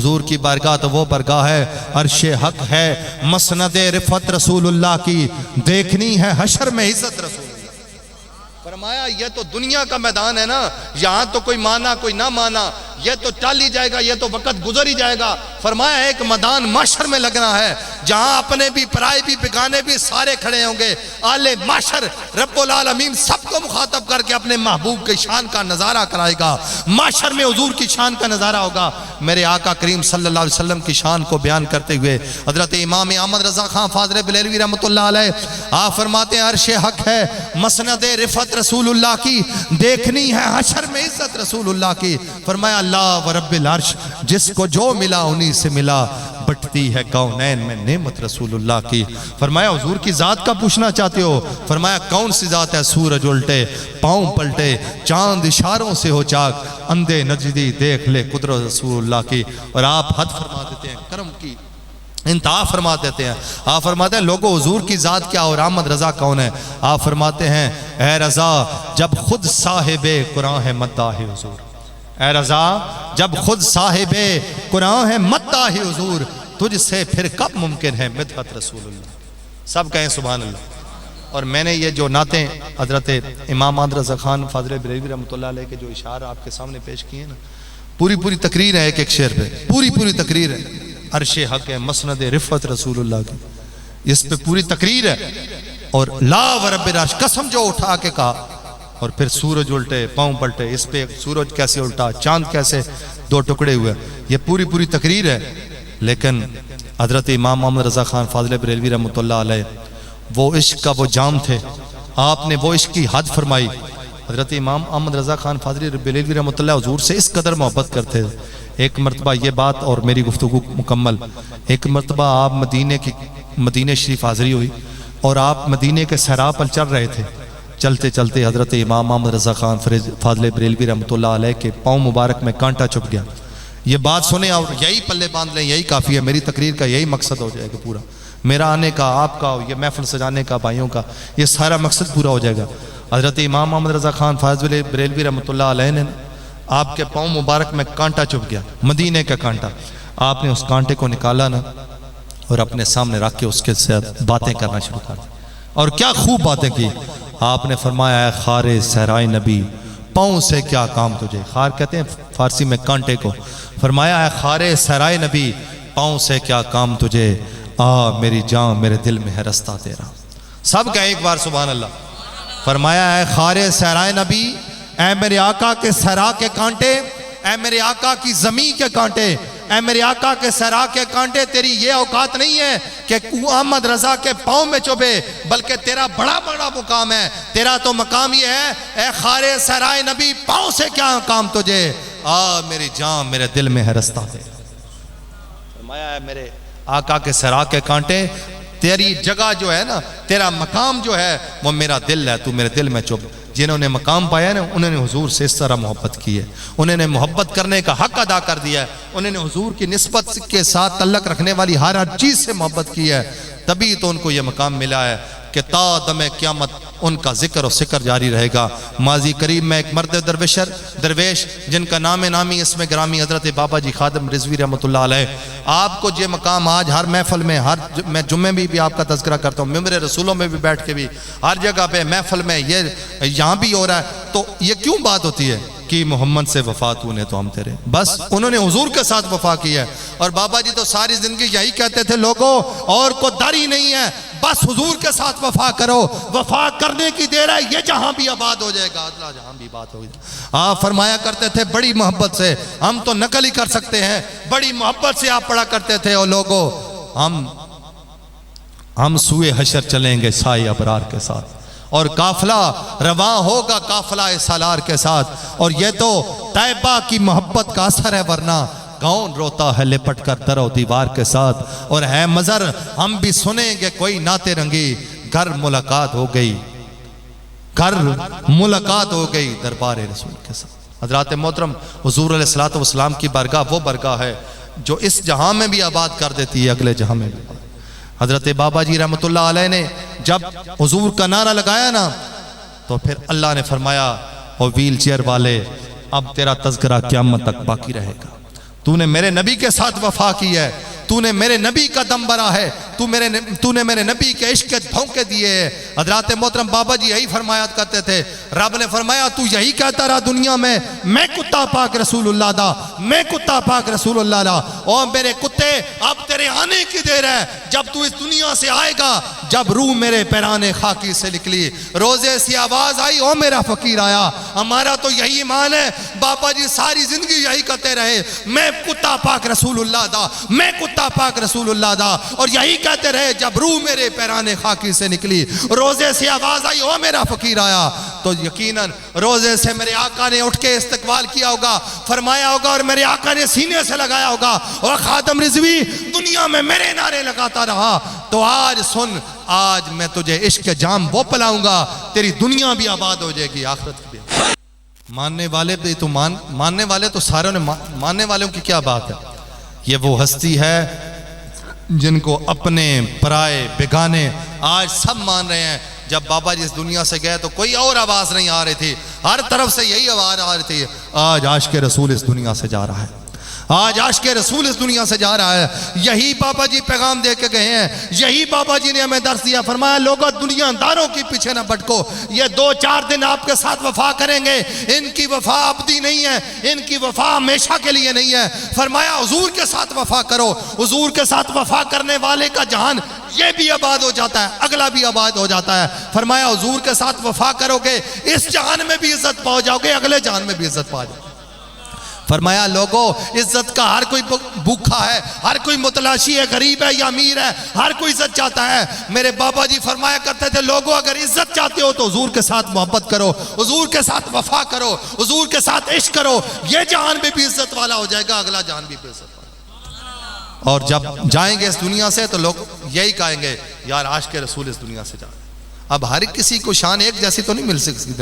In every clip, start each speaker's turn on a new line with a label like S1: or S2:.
S1: حضور کی بارگاہ تو وہ بارگاہ ہے، عرش حق ہے، مسند رفعت رسول اللہ کی، دیکھنی ہے حشر میں عزت رسول اللہ۔ فرمایا یہ تو دنیا کا میدان ہے نا، یہاں تو کوئی مانا کوئی نہ مانا، یہ تو ٹال ہی جائے گا، یہ تو وقت گزر ہی جائے گا۔ فرمایا ایک میدان معاشر میں لگنا ہے، جہاں اپنے بھی پرائے بھی بگانے بھی سارے کھڑے ہوں گے۔ اہل معاشر رب العالمین سب کو مخاطب کر کے اپنے محبوب کی شان کا نظارہ کرائے گا، معاشر میں حضور کی شان کا نظارہ ہوگا۔ میرے آقا کریم صلی اللہ علیہ وسلم کی شان کو بیان کرتے ہوئے حضرت امام احمد رضا خان فاضل بریلوی رحمۃ اللہ علیہ آپ فرماتے ہیں عرش حق ہے، مسند رفعت رسول اللہ کی، دیکھنی ہے حشر میں عزت رسول اللہ کی۔ فرمایا اللہ و رب العرش، جس کو جو ملا انہی سے ملا، بٹتی ہے کونین میں نعمت رسول اللہ کی۔ فرمایا حضور کی ذات کا پوچھنا چاہتے ہو؟ فرمایا کون سی ذات ہے؟ سورج الٹے پاؤں پلٹے، چاند اشاروں سے ہو چاک، اندھے نجدی دیکھ لے قدرت رسول اللہ کی۔ اور آپ حد فرما دیتے ہیں، کرم کی انتہا فرما دیتے ہیں۔ آپ فرماتے ہیں لوگوں حضور کی ذات کیا اور احمد رضا کون ہے؟ آپ فرماتے ہیں اے رضا جب خود صاحب قرآن ہے مداح حضور، اے رضا جب خود صاحب قرآن ہے مداح حضور، تجھ سے پھر کب ممکن ہے مدحت رسول اللہ۔ سب کہیں سبحان اللہ۔ اور میں نے یہ جو نعتیں حضرت امام احمد رضا خان فاضل بریلوی رحمۃ اللہ علیہ کے جو اشعار آپ کے سامنے پیش کیے نا، پوری تقریر ہے، ایک ایک شعر پہ پوری تقریر ہے۔ عرش حق ہے، مسند رفعت رسول اللہ کی، اس پہ پوری تقریر ہے۔ اور لا و رب العرش، قسم جو اٹھا کے کہا، اور پھر سورج الٹے پاؤں پلٹے، اس پہ سورج کیسے الٹا، چاند کیسے دو ٹکڑے ہوئے، یہ پوری تقریر ہے۔ لیکن حضرت امام محمد رضا خان فاضل بریلوی رحمۃ اللہ علیہ وہ عشق کا وہ جام تھے، آپ نے وہ عشق کی حد فرمائی۔ حضرت امام احمد رضا خان فاضل بریلوی رحمۃ اللہ حضور سے اس قدر محبت کرتے تھے۔ ایک مرتبہ یہ بات اور میری گفتگو مکمل، ایک مرتبہ آپ مدینہ شریف حاضری ہوئی اور آپ مدینے کے صحرا پر چل رہے تھے۔ چلتے حضرت امام محمد رضا خان فاضل بریلوی رحمۃ اللہ علیہ کے پاؤں مبارک میں کانٹا چپ گیا۔ یہ بات سنیں اور یہی پلے باندھ لیں، یہی کافی ہے، میری تقریر کا یہی مقصد ہو جائے گا پورا، میرا آنے کا، آپ کا، یہ محفل سجانے کا، بھائیوں کا، یہ سارا مقصد پورا ہو جائے گا۔ حضرت امام محمد رضا خان فاضل بریلوی رحمۃ اللہ علیہ نے آپ کے پاؤں مبارک میں کانٹا چپ گیا، مدینے کا کانٹا۔ آپ نے اس کانٹے کو نکالا نا اور اپنے سامنے رکھ کے اس کے ساتھ باتیں کرنا شروع کر دی، اور کیا خوب باتیں کی۔ آپ نے فرمایا اے خار صحرائے نبی، پاؤں سے کیا کام تجھے، خار کہتے ہیں فارسی میں کانٹے کو۔ فرمایا اے خار صحرائے نبی، پاؤں سے کیا کام تجھے، آ میری جان میرے دل میں ہے رستہ تیرا۔ سب کا ایک بار سبحان اللہ۔ فرمایا اے خار صحرائے نبی، اے میرے آقا کے صحرا کے کانٹے، اے میرے آقا کی زمین کے کانٹے، اے میرے آقا کے صحرا کے کانٹے، تیری یہ اوقات نہیں ہے کہ احمد رضا کے پاؤں میں چبھے، بلکہ تیرا بڑا مقام ہے۔ تیرا تو مقام یہ ہے اے خار صحرائے نبی، پاؤں سے کیا کام تجھے، آ میری جان میرے دل میں ہے رستہ تیرا۔ فرمایا ہے میرے آقا کے صحرا کے کانٹے، تیری جگہ جو ہے نا، تیرا مقام جو ہے وہ میرا دل ہے، تو میرے دل میں چپ۔ جنہوں نے مقام پایا نا، انہوں نے حضور سے اس طرح محبت کی ہے، انہوں نے محبت کرنے کا حق ادا کر دیا ہے، انہوں نے حضور کی نسبت کے ساتھ تعلق رکھنے والی ہر چیز سے محبت کی ہے، تبھی تو ان کو یہ مقام ملا ہے کہ تا دم قیامت ان کا ذکر و سکر جاری رہے گا۔ ماضی قریب میں ایک مرد درویش جن کا نام نامی اسم گرامی حضرت بابا جی خادم رضوی رحمۃ اللہ علیہ، آپ کو یہ مقام آج ہر محفل میں، میں جمعے میں بھی آپ کا تذکرہ کرتا ہوں، ممبر رسولوں میں بھی بیٹھ کے بھی، ہر جگہ پہ محفل میں، یہ یہاں بھی ہو رہا ہے، تو یہ کیوں بات ہوتی ہے کہ محمد سے وفا تو نے تو ہم تیرے، بس انہوں نے حضور کے ساتھ وفا کی ہے۔ اور بابا جی تو ساری زندگی یہی کہتے تھے لوگوں اور کو داری نہیں ہے، بس حضور کے ساتھ وفا کرو، وفا کرنے کی دیر ہے، یہ جہاں بھی آباد ہو جائے گا، ادلا جہاں بھی بات ہو جائے۔ آپ فرمایا کرتے تھے بڑی محبت سے، ہم تو نقل ہی کر سکتے ہیں، بڑی محبت سے آپ پڑھا کرتے تھے او لوگوں، ہم سوئے حشر چلیں گے سائے ابرار کے ساتھ، اور قافلہ رواں ہوگا قافلہ سالار کے ساتھ، اور یہ تو طیبہ کی محبت کا اثر ہے، ورنہ کون روتا ہے لپٹ کر در و دیوار کے ساتھ۔ اور ہے مزر ہم بھی سنیں گے کوئی نعت رنگی، گھر ملاقات ہو گئی دربار رسول کے ساتھ۔ حضرات محترم، حضور علیہ السلام کی بارگاہ وہ بارگاہ ہے جو اس جہاں میں بھی آباد کر دیتی ہے، اگلے جہاں میں بھی۔ حضرت بابا جی رحمۃ اللہ علیہ نے جب حضور کا نعرہ لگایا نا، تو پھر اللہ نے فرمایا او ویل چیئر والے، اب تیرا تذکرہ قیامت تک باقی رہے گا، تو تو نے میرے نبی کے ساتھ وفا کی ہے، تو نے میرے نبی کا دم برا ہے، تو نے میرے نبی کے عشق کے دھونکے دیے ہیں۔ حضرات محترم بابا جی یہی فرمایا کرتے تھے، رب نے فرمایا تو یہی کہتا رہا دنیا میں کتا پاک رسول اللہ دا، میں کتا پاک رسول اللہ دا، اور میرے کتے اب تیرے آنے کی دیر ہے، جب تو اس دنیا سے آئے گا، جب روح میرے پیرانے خاکی سے نکلی، روزے سے آواز آئی او میرا فقیر آیا۔ ہمارا تو یہی ایمان ہے، بابا جی ساری زندگی یہی کہتے رہے، میں کتا پاک رسول اللہ دا، میں کتا پاک رسول اللہ دا، اور یہی کہتے رہے جب روح میرے پیرانے خاکی سے نکلی، روزے سے آواز آئی او میرا فقیر آیا، تو یقیناً روزے سے میرے آقا نے اٹھ کے استقبال کیا ہوگا، فرمایا ہوگا، اور میرے آقا نے سینے سے لگایا ہوگا، اور خاتم رضوی دنیا میں میرے نعرے لگاتا رہا۔ تو آج سن، آج میں تجھے عشق کے جام وہ پلاؤں گا، تیری دنیا بھی آباد ہو جائے گی، آخرت بھی۔ ماننے والے بھی تو ماننے والے تو ساروں نے ماننے والوں کی کیا بات ہے، یہ وہ ہستی ہے جن کو اپنے پرائے بگانے آج سب مان رہے ہیں۔ جب بابا جی اس دنیا سے گئے تو کوئی اور آواز نہیں آ رہی تھی، ہر طرف سے یہی آواز آ رہی تھی، آج عاشق رسول اس دنیا سے جا رہا ہے، آج عاشق رسول اس دنیا سے جا رہا ہے۔ یہی بابا جی پیغام دے کے گئے ہیں، یہی بابا جی نے ہمیں درس دیا، فرمایا لوگوں دنیا داروں کی پیچھے نہ بھٹکو، یہ 2-4 دن آپ کے ساتھ وفا کریں گے، ان کی وفا ابدی نہیں ہے، ان کی وفا ہمیشہ کے لیے نہیں ہے۔ فرمایا حضور کے ساتھ وفا کرو، حضور کے ساتھ وفا کرنے والے کا جہان یہ بھی آباد ہو جاتا ہے، اگلا بھی آباد ہو جاتا ہے۔ فرمایا حضور کے ساتھ وفا کرو گے، اس جہان میں بھی عزت پاؤ جاؤ گے، اگلے جہان میں بھی عزت پا جاؤ گے۔ فرمایا لوگوں عزت کا ہر کوئی بھوکا ہے، ہر کوئی متلاشی ہے، غریب ہے یا امیر ہے، ہر کوئی عزت چاہتا ہے۔ میرے بابا جی فرمایا کرتے تھے لوگوں اگر عزت چاہتے ہو تو حضور کے ساتھ محبت کرو، حضور کے ساتھ وفا کرو، حضور کے ساتھ عشق کرو، یہ جہان میں بھی عزت والا ہو جائے گا، اگلا جہان بھی عزت والا۔ اور جب جائیں گے اس دنیا سے تو لوگ یہی کہیں گے یار عاشق رسول اس دنیا سے جا رہے۔ اب ہر کسی کو شان ایک جیسی تو نہیں مل سکتی،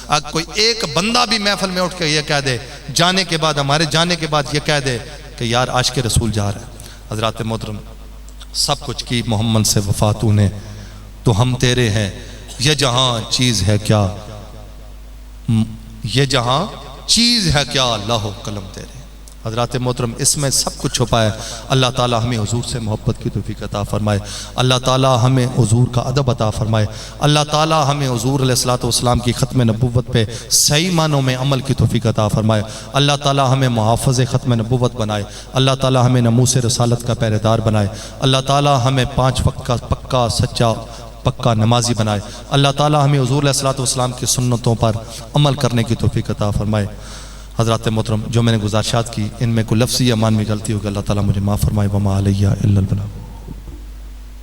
S1: اگر کوئی ایک بندہ بھی محفل میں اٹھ کے یہ کہہ دے، جانے کے بعد، ہمارے جانے کے بعد یہ کہہ دے کہ یار عاشق رسول جا رہا ہے۔ حضرات محترم سب کچھ کی محمد سے وفا تو نے، تو ہم تیرے ہیں، یہ جہاں چیز ہے کیا، یہ جہاں چیز ہے کیا، اللہ و قلم تیرے۔ حضرات محترم اس میں سب کچھ چھپا ہے۔ اللہ تعالی ہمیں حضور سے محبت کی توفیق عطا فرمائے، اللہ تعالی ہمیں حضور کا ادب عطا فرمائے، اللہ تعالی ہمیں حضور علیہ الصلوۃ والسلام کی ختم نبوت پہ صحیح معنوں میں عمل کی توفیق عطا فرمائے، اللہ تعالی ہمیں محافظ ختم نبوت بنائے، اللہ تعالی ہمیں ناموس رسالت کا پہرے دار بنائے، اللہ تعالی ہمیں 5 وقت کا پکا سچا پکا نمازی بنائے، اللہ تعالی ہمیں حضور علیہ الصلوۃ والسلام کی سنتوں پر عمل کرنے کی توفیق عطا فرمائے۔ حضرات محترم جو میں نے گزارشات کی ان میں کوئی لفظی یا معنوی غلطی ہوگی اللہ تعالیٰ مجھے معاف فرمائے، وما علیہ الا البلاغ۔